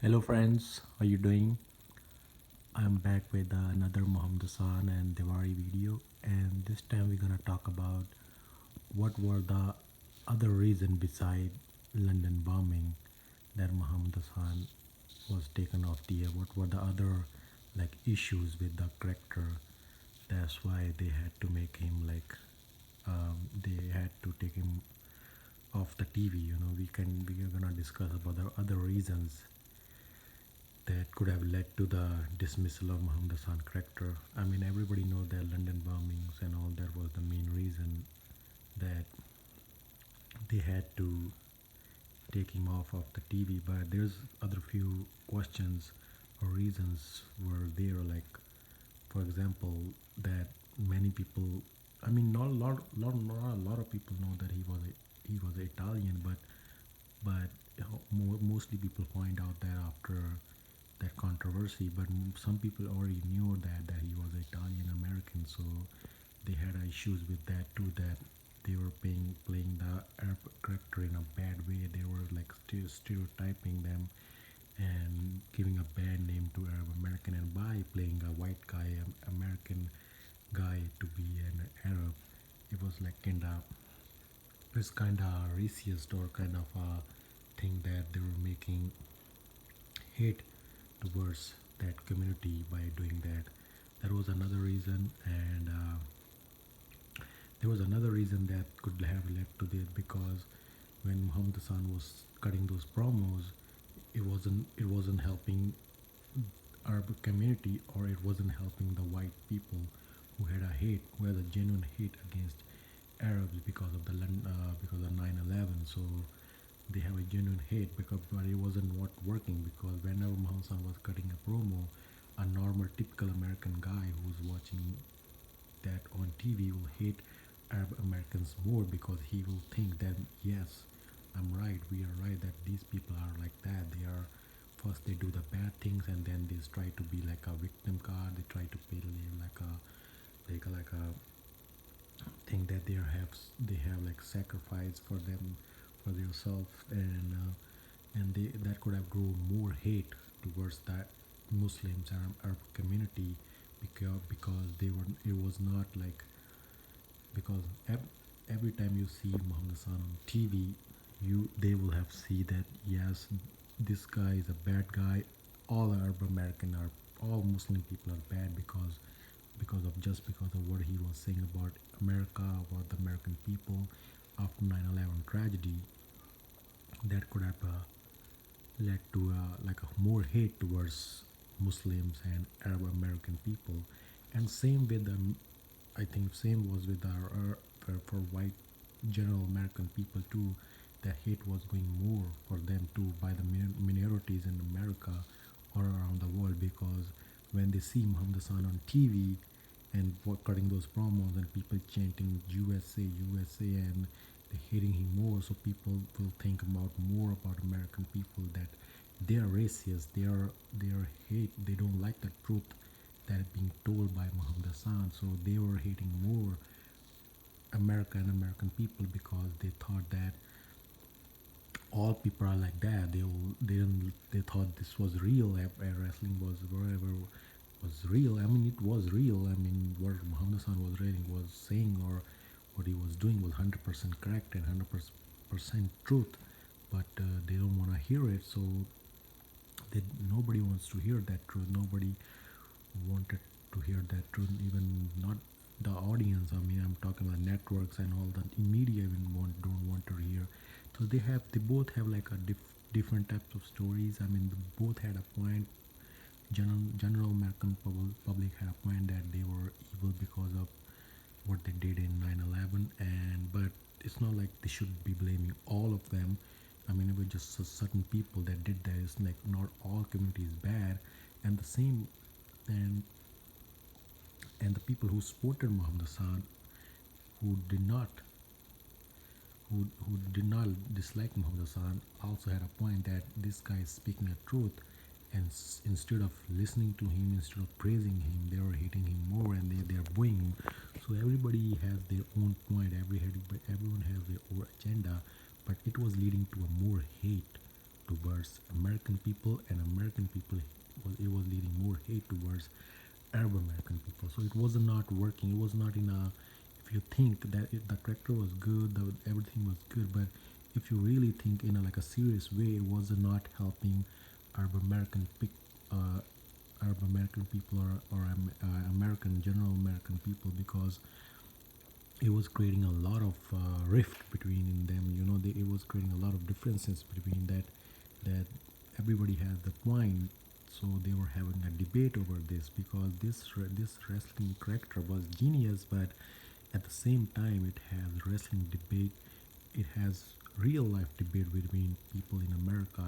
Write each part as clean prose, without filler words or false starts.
Hello friends, how you doing? I'm back with another Muhammad Hassan and Diwali video, and this time we're gonna talk about what were the other reason beside London bombing that Muhammad Hassan was taken off the air. What were the other like issues with the character? That's why they had to make him they had to take him off the TV. We are gonna discuss about the other reasons that could have led to the dismissal of Muhammad Hassan character. I mean, everybody knows that London bombings and all that was the main reason that they had to take him off of the TV. But there's other few questions or reasons were there, like for example, that many people. I mean, not a lot of people know that he was Italian, but mostly people find out that after that controversy, but some people already knew that he was Italian American, so they had issues with that too. That they were playing the Arab character in a bad way. They were like stereotyping them and giving a bad name to Arab American, and by playing a white guy, American guy to be an Arab, it was like kind of racist or kind of a thing that they were making hate towards that community by doing that. That was another reason, and there was another reason that could have led to this because when Muhammad Hassan was cutting those promos, it wasn't helping Arab community, or it wasn't helping the white people who had a genuine hate against Arabs because of because of 9/11. So they have a genuine hate because, but it wasn't what working because whenever Muhammad Hassan was cutting a promo, a normal typical American guy who's watching that on TV will hate Arab Americans more because he will think that yes, I'm right, we are right that these people are like that. They are first they do the bad things and then they try to be like a victim card. They try to play like a thing that they have like sacrifice for them for themselves, and that could have grown more hate towards that Muslims and Arab community because they were it was not like because every time you see Muhammad Hassan on TV, they will have see that yes, this guy is a bad guy. All Arab American are all Muslim people are bad because of what he was saying about America, about the American people after 9/11 tragedy. That could have led to like a more hate towards Muslims and Arab American people, and same with I think same was with for white general American people too. That hate was going more for them too by the minorities in America or around the world because when they see Muhammad Hassan on TV and cutting those promos and people chanting USA USA and they hating him more, so people will think about more about American people that they are racist, they are hate, they don't like the truth that is being told by Muhammad Hassan, so they were hating more America and American people because they thought that all people are like that. They thought this was real. Wrestling was wherever was real. I mean, it was real. I mean, what Muhammad Hassan was saying or what he was doing was 100% correct and 100% truth. But they don't want to hear it, so nobody wants to hear that truth. Nobody wanted to hear that truth, even not the audience. I mean, I'm talking about networks and all the media even don't want to hear. So they both have like a different types of stories. I mean, they both had a point. General American public had a point that they were evil because of what they did in 9/11, and but it's not like they should be blaming all of them. I mean, it was just certain people that did that. It's like not all communities bad, and the same, and and the people who supported Muhammad Hassan, who did not who did not dislike Muhammad Hassan, also had a point that this guy is speaking the truth, and instead of listening to him, instead of praising him, they were hating him more, and they are booing him. So everybody has their own point. Everyone has their own agenda, but it was leading to a more hate towards American people, and American people was leading more hate towards Arab American people. So it was not working. It was not in a. If you think that the character was good, everything was good, but if you really think in a, like a serious way, it was not helping Arab American Arab American people, or American general American people, because it was creating a lot of rift between them. It was creating a lot of differences between that everybody has the point. So they were having a debate over this, because this wrestling character was genius, but at the same time it has wrestling debate. It has real life debate between people in America,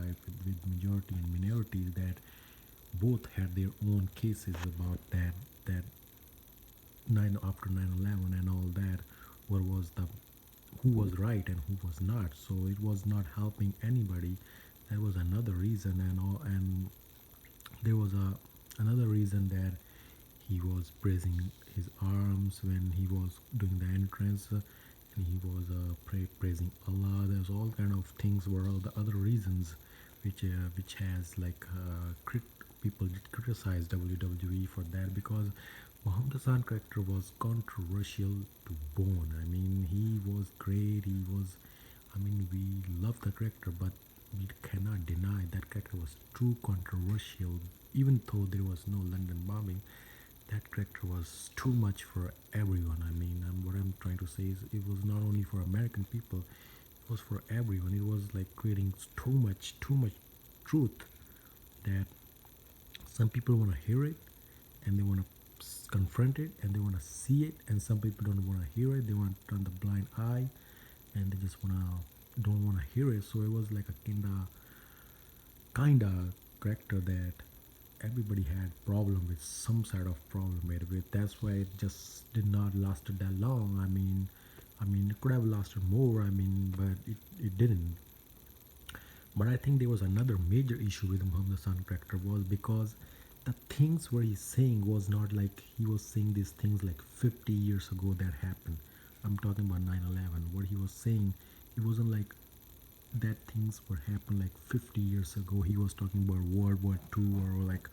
with majority and minority, that both had their own cases about that nine after 9/11 and all that. What was the Who was right and who was not? So it was not helping anybody. That was another reason, and there was another reason, that he was praising his arms when he was doing the entrance, and he was praising Allah. There's all kind of things, were all the other reasons, which has like people did criticize WWE for that, because Muhammad Hassan character was controversial to bone. I mean, he was great. I mean, we love the character, but we cannot deny that character was too controversial. Even though there was no London bombing, that character was too much for everyone. I mean, what I'm trying to say is, it was not only for American people; it was for everyone. It was like creating too much truth, that some people want to hear it, and they want to confront it, and they want to see it, and some people don't want to hear it. They want to turn the blind eye, and they just don't want to hear it. So it was like a kinda character that everybody had problem with, some sort of problem with. That's why it just did not lasted that long. I mean, it could have lasted more. I mean, but it didn't. But I think there was another major issue with Muhammad Hassan character, was because the things where he's saying was not like he was saying these things like 50 years ago that happened. I'm talking about 9/11. What he was saying, it wasn't like that things were happened like 50 years ago. He was talking about World War II, or like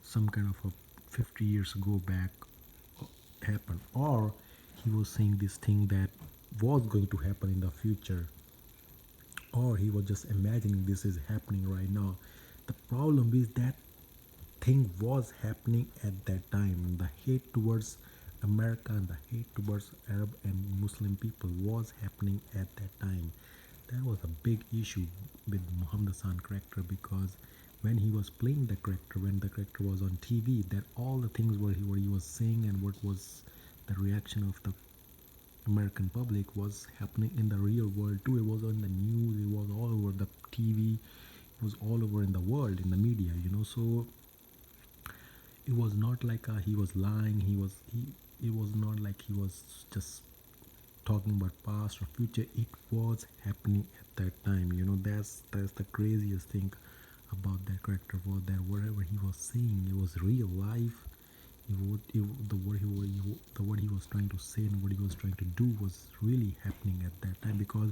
some kind of a 50 years ago back happened, or he was saying this thing that was going to happen in the future, or he was just imagining this is happening right now. The problem is that thing was happening at that time. The hate towards America and the hate towards Arab and Muslim people was happening at that time. That was a big issue with Muhammad Hassan character, because when he was playing the character, when the character was on TV, that all the things what he was saying, and what was the reaction of the American public, was happening in the real world too. It was on the news, it was all over the TV, it was all over in the world, in the media. So it was not like he was lying. It was not like he was just talking about past or future. It was happening at that time. That's the craziest thing about that character, was that whatever he was saying, it was real life. The what he was trying to say and what he was trying to do was really happening at that time, because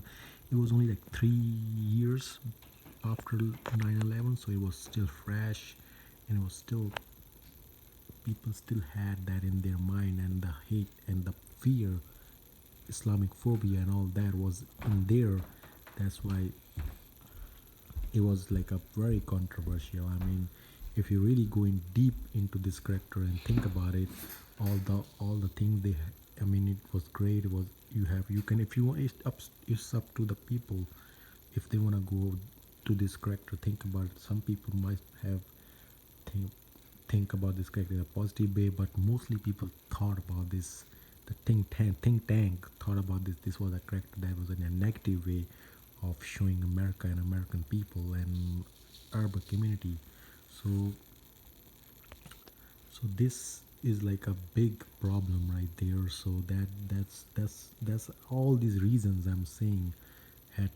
it was only like 3 years after 9/11, so it was still fresh, and it was still, people still had that in their mind, and the hate and the fear, Islamic phobia and all that was in there. That's why it was like a very controversial. I mean, if you really go in deep into this character and think about it, all the things I mean, it was great. It was, you can, if you want, it's up to the people, if they want to go to this character, think about it. Some people might have think think about this character in a positive way, but mostly people thought about this. The think tank thought about this. This was a character that was in a negative way of showing America and American people and urban community. So this is like a big problem right there. So that's all these reasons I'm saying had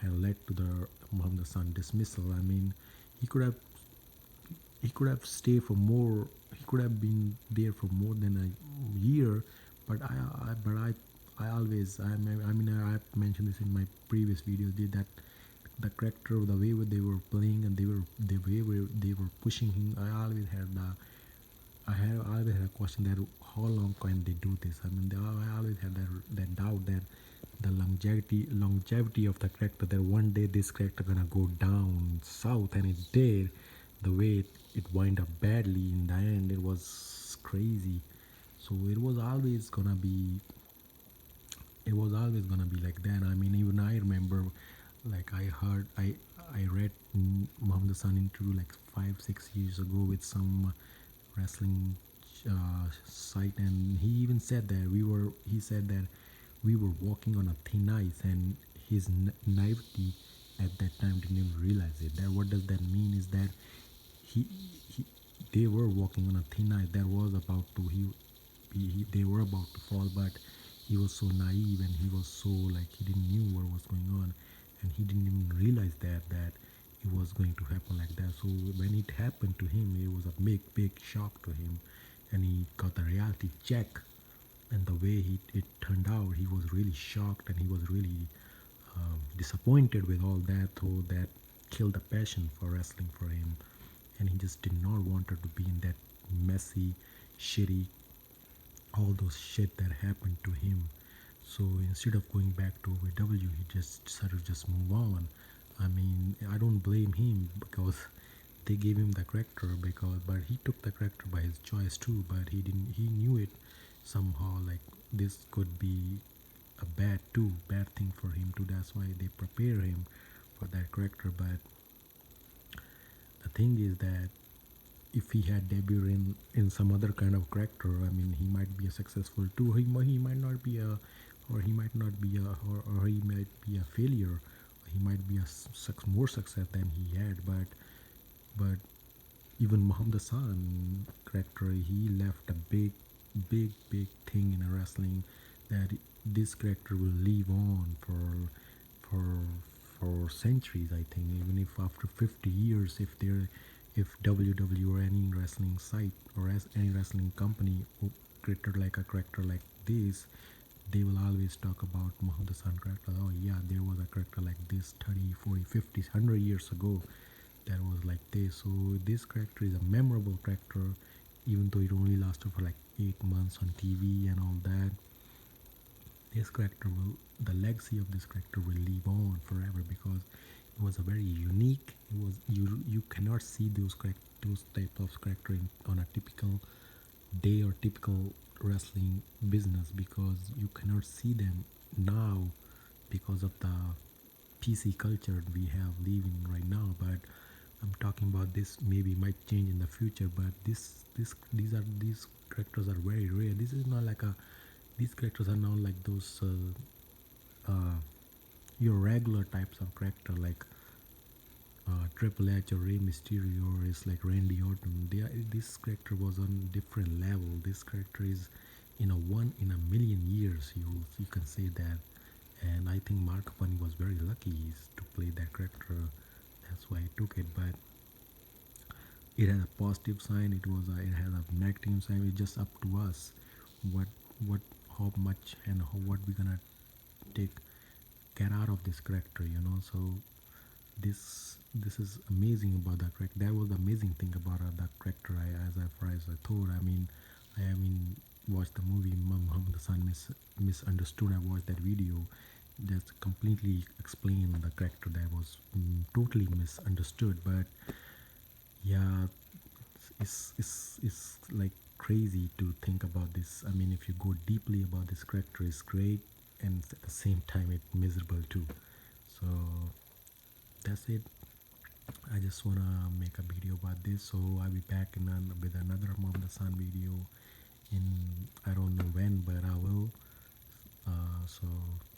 led to the Muhammad Hassan dismissal. I mean, he could have he could have stayed for more. He could have been there for more than a year. But I always, I mean, I mentioned this in my previous videos, did that the character, the way they were playing, and they were pushing him. I always had a question that how long can they do this? I mean, I always had that doubt that the longevity of the character, that one day this character gonna go down south, and it did. The way it wind up badly in the end, it was crazy. So it was always gonna be like that. I mean, even I remember, like I read Muhammad Hassan interview like 5 6 years ago with some wrestling site, and he even said that he said that we were walking on a thin ice, and his naivety at that time didn't even realize it. That what does that mean is that he, he they were walking on a thin ice that was about to they were about to fall, but he was so naive, and he was so like he didn't knew what was going on, and he didn't even realize that it was going to happen like that. So when it happened to him, it was a big shock to him, and he got the reality check. And the way it turned out, he was really shocked, and he was really disappointed with all that. So that killed the passion for wrestling for him, and he just did not want her to be in that messy, shitty, all those shit that happened to him. So instead of going back to OVW, he just decided to just move on. I mean, I don't blame him because they gave him the character, but he took the character by his choice too. But he knew it somehow, like this could be a bad thing for him too. That's why they prepare him for that character. But the thing is that if he had debuted in some other kind of character, I mean, he might be a successful too. He might not be a, or he might not be a, or he might be a failure. He might be a more success than he had. But even Muhammad Hassan character, he left a big thing in a wrestling, that this character will live on for for centuries. I think even if after 50 years, if WW or any wrestling site or as any wrestling company created like a character like this, they will always talk about Muhammad Hassan character. Oh yeah, there was a character like this 30, 40, 50, 100 years ago that was like this. So this character is a memorable character, even though it only lasted for like 8 months on TV and all that. The legacy of this character will live on forever because it was a very unique. It was you cannot see those type of character on a typical day or typical wrestling business, because you cannot see them now because of the PC culture we have living right now. But I'm talking about this maybe might change in the future. But these characters are very rare. This is not like a these characters are not like those your regular types of character like Triple H or Rey Mysterio, or it's like Randy Orton. This character was on different level. This character is in a one in a million years. You can say that, and I think Mark Bunny was very lucky to play that character. That's why I took it. But it has a positive sign. It has a negative sign. It's just up to us what what how much and what we're gonna take get out of this character. So this is amazing about that character. That was the amazing thing about that character. As far as I thought, I mean watched the movie Muhammad Hassan misunderstood. I watched that video that completely explained the character that was totally misunderstood. But yeah, it's like crazy to think about this. I mean, if you go deeply about this character, it's great, and at the same time it's miserable too. So that's it. I just wanna make a video about this. So I'll be back with another Muhammad Hassan video in I don't know when, but I will. So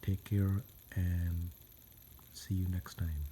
take care and see you next time.